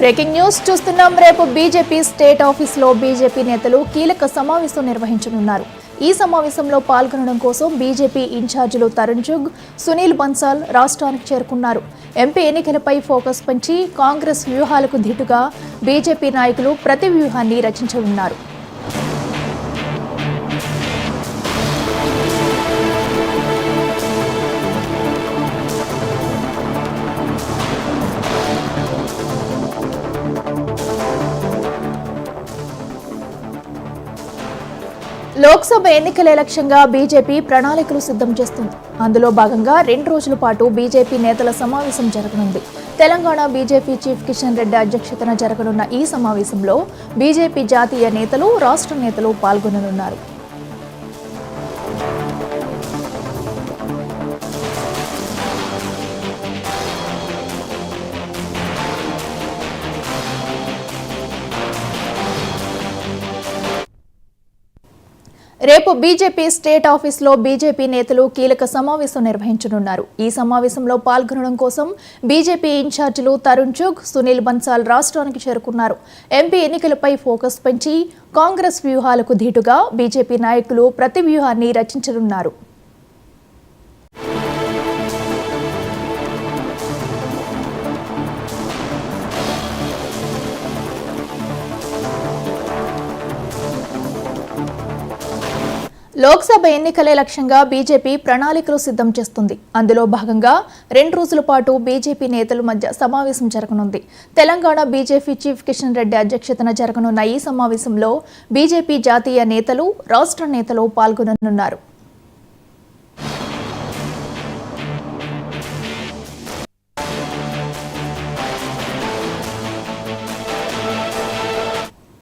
Breaking news చూస్తున్నాం. రేపు BJP state ఆఫీసులో బీజేపీ నేతలు కీలక సమావేశం నిర్వహించనున్నారు. ఈ సమావేశంలో పాల్గొనడం కోసం బీజేపీ ఇన్ఛార్జీలు తరుణ్ చుగ్, సునీల్ బన్సాల్ రాష్ట్రానికి చేరుకున్నారు. ఎంపీ ఎన్నికలపై ఫోకస్ పెంచి కాంగ్రెస్ వ్యూహాలకు ధీటుగా బీజేపీ నాయకులు ప్రతి వ్యూహాన్ని రచించనున్నారు. లోక్సభ ఎన్నికల లక్ష్యంగా బీజేపీ ప్రణాళికలు సిద్ధం చేస్తుంది. అందులో భాగంగా 2 రోజుల పాటు బీజేపీ నేతల సమావేశం జరగనుంది. తెలంగాణ బీజేపీ చీఫ్ కిషన్ రెడ్డి అధ్యక్షతన జరగనున్న ఈ సమావేశంలో బీజేపీ జాతీయ నేతలు, రాష్ట్ర నేతలు పాల్గొననున్నారు. రేపు బీజేపీ స్టేట్ ఆఫీసులో బీజేపీ నేతలు కీలక సమావేశం నిర్వహించనున్నారు. ఈ సమావేశంలో పాల్గొనడం కోసం బీజేపీ ఇన్ఛార్జీలు తరుణ్ చుగ్, సునీల్ బన్సాల్ రాష్ట్రానికి చేరుకున్నారు. ఎంపీ ఎన్నికలపై ఫోకస్ పెంచి కాంగ్రెస్ వ్యూహాలకు ధీటుగా బీజేపీ నాయకులు ప్రతి వ్యూహాన్ని రచించనున్నారు. లోక్సభ ఎన్నికల లక్ష్యంగా బీజేపీ ప్రణాళికలు సిద్ధం చేస్తుంది. అందులో భాగంగా 2 రోజుల పాటు బీజేపీ నేతల మధ్య సమావేశం జరగనుంది. తెలంగాణ బీజేపీ చీఫ్ కిషన్ రెడ్డి అధ్యక్షతన జరగనున్న ఈ సమావేశంలో బీజేపీ జాతీయ నేతలు, రాష్ట్ర నేతలు పాల్గొననున్నారు.